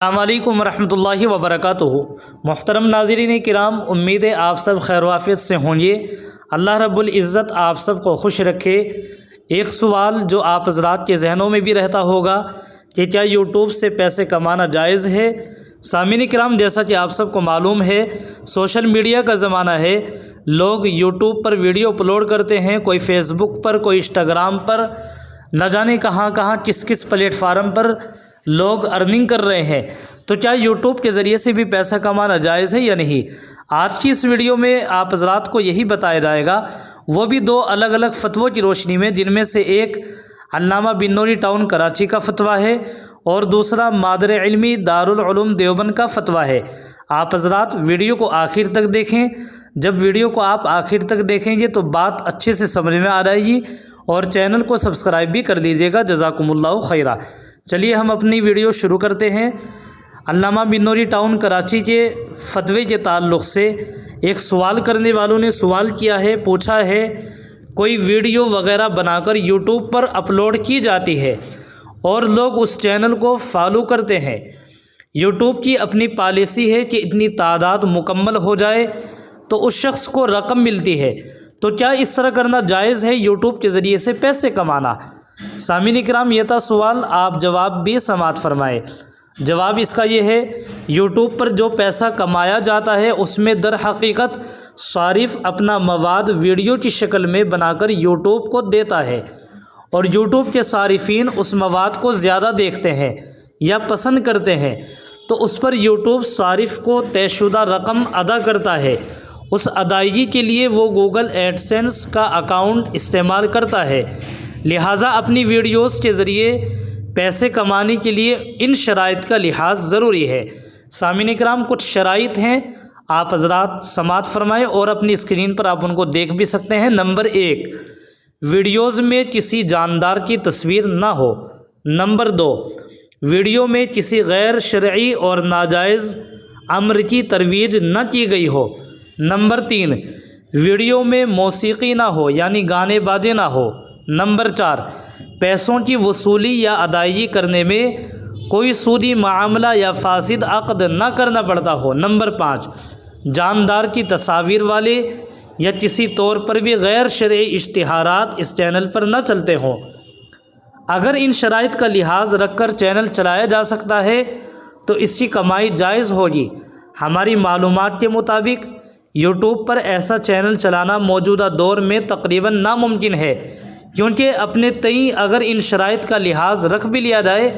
السلام علیکم ورحمۃ اللہ وبرکاتہ۔ محترم ناظرین کرام، امید ہے آپ سب خیر و عافیت سے ہوں گے۔ اللہ رب العزت آپ سب کو خوش رکھے۔ ایک سوال جو آپ حضرات کے ذہنوں میں بھی رہتا ہوگا کہ کیا یوٹیوب سے پیسے کمانا جائز ہے؟ سامعین کرام، جیسا کہ آپ سب کو معلوم ہے، سوشل میڈیا کا زمانہ ہے۔ لوگ یوٹیوب پر ویڈیو اپلوڈ کرتے ہیں، کوئی فیس بک پر، کوئی انسٹاگرام پر، نہ جانے کہاں کہاں کس کس پلیٹ فارم پر لوگ ارننگ کر رہے ہیں۔ تو کیا یوٹیوب کے ذریعے سے بھی پیسہ کمانا جائز ہے یا نہیں؟ آج کی اس ویڈیو میں آپ حضرات کو یہی بتایا جائے گا، وہ بھی دو الگ الگ فتووں کی روشنی میں، جن میں سے ایک علامہ بن نوری ٹاؤن کراچی کا فتویٰ ہے اور دوسرا مادر علمی دارالعلوم دیوبند کا فتویٰ ہے۔ آپ حضرات ویڈیو کو آخر تک دیکھیں۔ جب ویڈیو کو آپ آخر تک دیکھیں گے تو بات اچھے سے سمجھ میں آ جائے گی، اور چینل کو سبسکرائب بھی کر لیجیے گا۔ جزاکم اللہ خیرہ۔ چلیے ہم اپنی ویڈیو شروع کرتے ہیں۔ علامہ بن نوری ٹاؤن کراچی کے فتوے کے تعلق سے ایک سوال کرنے والوں نے سوال کیا ہے، پوچھا ہے، کوئی ویڈیو وغیرہ بنا کر یوٹیوب پر اپلوڈ کی جاتی ہے اور لوگ اس چینل کو فالو کرتے ہیں۔ یوٹیوب کی اپنی پالیسی ہے کہ اتنی تعداد مکمل ہو جائے تو اس شخص کو رقم ملتی ہے، تو کیا اس طرح کرنا جائز ہے، یوٹیوب کے ذریعے سے پیسے کمانا؟ سامعین کرام، یہ تھا سوال، آپ جواب بھی سماعت فرمائے۔ جواب اس کا یہ ہے، یوٹیوب پر جو پیسہ کمایا جاتا ہے اس میں در حقیقت صارف اپنا مواد ویڈیو کی شکل میں بنا کر یوٹیوب کو دیتا ہے، اور یوٹیوب کے صارفین اس مواد کو زیادہ دیکھتے ہیں یا پسند کرتے ہیں، تو اس پر یوٹیوب صارف کو طے شدہ رقم ادا کرتا ہے۔ اس ادائیگی کے لیے وہ گوگل ایڈسنس کا اکاؤنٹ استعمال کرتا ہے۔ لہٰذا اپنی ویڈیوز کے ذریعے پیسے کمانے کے لیے ان شرائط کا لحاظ ضروری ہے۔ سامعین کرام، کچھ شرائط ہیں، آپ حضرات سماعت فرمائیں اور اپنی اسکرین پر آپ ان کو دیکھ بھی سکتے ہیں۔ نمبر 1، ویڈیوز میں کسی جاندار کی تصویر نہ ہو۔ نمبر 2، ویڈیو میں کسی غیر شرعی اور ناجائز امر کی ترویج نہ کی گئی ہو۔ نمبر 3، ویڈیو میں موسیقی نہ ہو، یعنی گانے باجے نہ ہو۔ نمبر 4، پیسوں کی وصولی یا ادائیگی کرنے میں کوئی سودی معاملہ یا فاسد عقد نہ کرنا پڑتا ہو۔ نمبر 5، جاندار کی تصاویر والے یا کسی طور پر بھی غیر شرعی اشتہارات اس چینل پر نہ چلتے ہوں۔ اگر ان شرائط کا لحاظ رکھ کر چینل چلایا جا سکتا ہے تو اس کی کمائی جائز ہوگی۔ ہماری معلومات کے مطابق یوٹیوب پر ایسا چینل چلانا موجودہ دور میں تقریباً ناممکن ہے، کیونکہ اپنے تئیں اگر ان شرائط کا لحاظ رکھ بھی لیا جائے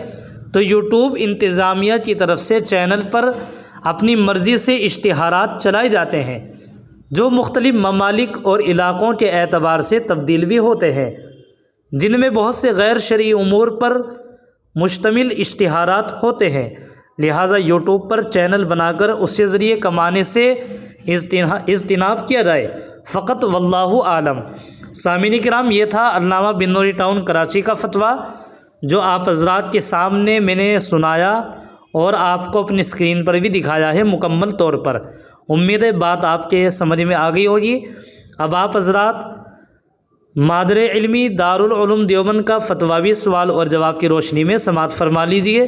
تو یوٹیوب انتظامیہ کی طرف سے چینل پر اپنی مرضی سے اشتہارات چلائے جاتے ہیں، جو مختلف ممالک اور علاقوں کے اعتبار سے تبدیل بھی ہوتے ہیں، جن میں بہت سے غیر شرعی امور پر مشتمل اشتہارات ہوتے ہیں۔ لہٰذا یوٹیوب پر چینل بنا کر اس کے ذریعے کمانے سے اجتناب کیا جائے فقط، واللہ عالم۔ سامعین کرام، یہ تھا علامہ بن نوری ٹاؤن کراچی کا فتویٰ، جو آپ حضرات کے سامنے میں نے سنایا اور آپ کو اپنی اسکرین پر بھی دکھایا ہے مکمل طور پر۔ امید ہے بات آپ کے سمجھ میں آ گئی ہوگی۔ اب آپ حضرات مادر علمی دارالعلوم دیوبند کا فتویٰ سوال اور جواب کی روشنی میں سماعت فرما لیجئے،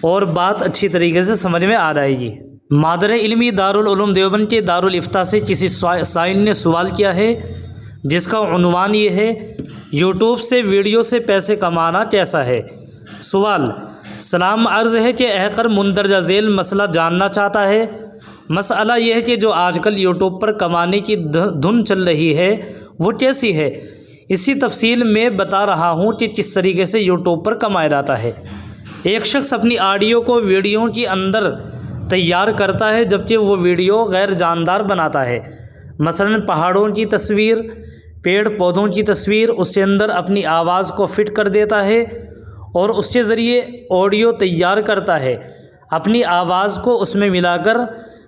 اور بات اچھی طریقے سے سمجھ میں آ جائے گی۔ مادر علمی دارالعلوم دیوبند کے دارالافتاء سے کسی سائل نے سوال کیا ہے، جس کا عنوان یہ ہے، یوٹیوب سے ویڈیو سے پیسے کمانا کیسا ہے؟ سوال: سلام، عرض ہے کہ احقر مندرجہ ذیل مسئلہ جاننا چاہتا ہے۔ مسئلہ یہ ہے کہ جو آج کل یوٹیوب پر کمانے کی دھن چل رہی ہے وہ کیسی ہے؟ اسی تفصیل میں بتا رہا ہوں کہ کس طریقے سے یوٹیوب پر کمایا جاتا ہے۔ ایک شخص اپنی آڈیو کو ویڈیو کے اندر تیار کرتا ہے، جبکہ وہ ویڈیو غیر جاندار بناتا ہے۔ مثلا پہاڑوں کی تصویر، پیڑ پودوں کی تصویر، اس کے اندر اپنی آواز کو فٹ کر دیتا ہے اور اس کے ذریعے آڈیو تیار کرتا ہے، اپنی آواز کو اس میں ملا کر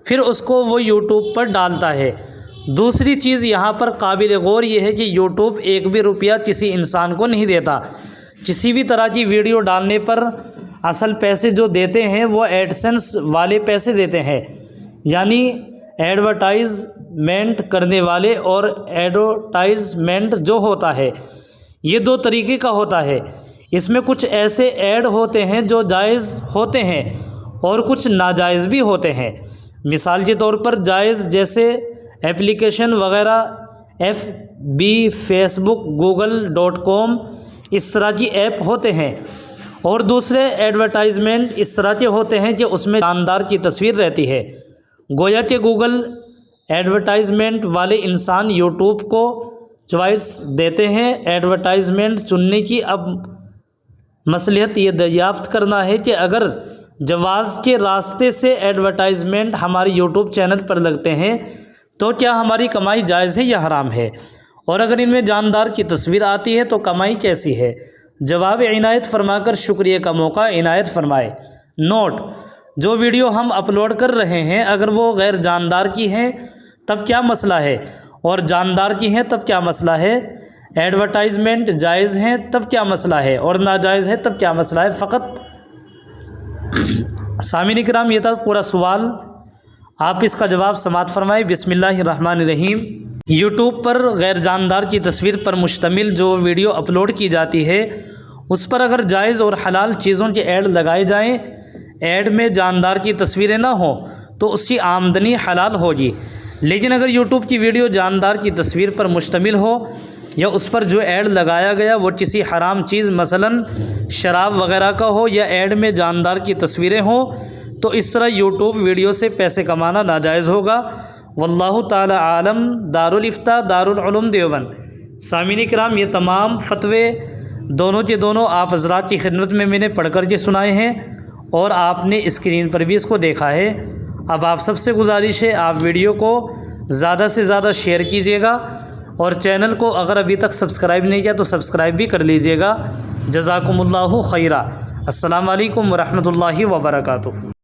پھر اس کو وہ یوٹیوب پر ڈالتا ہے۔ دوسری چیز یہاں پر قابل غور یہ ہے کہ یوٹیوب ایک بھی روپیہ کسی انسان کو نہیں دیتا۔ کسی بھی طرح کی ویڈیو ڈالنے پر اصل پیسے جو دیتے ہیں وہ ایڈسنس والے پیسے دیتے ہیں، یعنی ایڈورٹائزمنٹ کرنے والے، اور ایڈورٹائزمنٹ جو ہوتا ہے یہ دو طریقے کا ہوتا ہے۔ اس میں کچھ ایسے ایڈ ہوتے ہیں جو جائز ہوتے ہیں، اور کچھ ناجائز بھی ہوتے ہیں۔ مثال کے طور پر جائز جیسے اپلیکیشن وغیرہ FB، فیس بک، google.com اس طرح کی ایپ ہوتے ہیں، اور دوسرے ایڈورٹائزمنٹ اس طرح کے ہوتے ہیں کہ اس میں جاندار کی تصویر رہتی ہے۔ گویا کہ گوگل ایڈورٹائزمنٹ والے انسان یوٹیوب کو چوائس دیتے ہیں ایڈورٹائزمنٹ چننے کی۔ اب مصلحت یہ دریافت کرنا ہے کہ اگر جواز کے راستے سے ایڈورٹائزمنٹ ہمارے یوٹیوب چینل پر لگتے ہیں تو کیا ہماری کمائی جائز ہے یا حرام ہے، اور اگر ان میں جاندار کی تصویر آتی ہے تو کمائی کیسی ہے؟ جواب عنایت فرما کر شکریہ کا موقع عنایت فرمائے۔ نوٹ: جو ویڈیو ہم اپلوڈ کر رہے ہیں اگر وہ غیر جاندار کی ہیں تب کیا مسئلہ ہے، اور جاندار کی ہیں تب کیا مسئلہ ہے؟ ایڈورٹائزمنٹ جائز ہیں تب کیا مسئلہ ہے، اور ناجائز ہے تب کیا مسئلہ ہے؟ فقط سامعین کرام، یہ تھا پورا سوال، آپ اس کا جواب سماعت فرمائیں۔ بسم اللہ الرحمن الرحیم۔ یوٹیوب پر غیر جاندار کی تصویر پر مشتمل جو ویڈیو اپلوڈ کی جاتی ہے اس پر اگر جائز اور حلال چیزوں کے ایڈ لگائے جائیں، ایڈ میں جاندار کی تصویریں نہ ہوں تو اس کی آمدنی حلال ہوگی، لیکن اگر یوٹیوب کی ویڈیو جاندار کی تصویر پر مشتمل ہو یا اس پر جو ایڈ لگایا گیا وہ کسی حرام چیز مثلاً شراب وغیرہ کا ہو یا ایڈ میں جاندار کی تصویریں ہوں تو اس طرح یوٹیوب ویڈیو سے پیسے کمانا ناجائز ہوگا۔ واللہ تعالی عالم۔ دارالفتاء دارالعلوم دیوبند۔ سامعین کرام، یہ تمام فتوے دونوں کے دونوں آپ حضرات کی خدمت میں نے پڑھ کر کے سنائے ہیں اور آپ نے اسکرین پر بھی اس کو دیکھا ہے۔ اب آپ سب سے گزارش ہے آپ ویڈیو کو زیادہ سے زیادہ شیئر کیجیے گا، اور چینل کو اگر ابھی تک سبسکرائب نہیں کیا تو سبسکرائب بھی کر لیجیے گا۔ جزاکم اللہ خیرہ۔ السلام علیکم ورحمۃ اللہ وبرکاتہ۔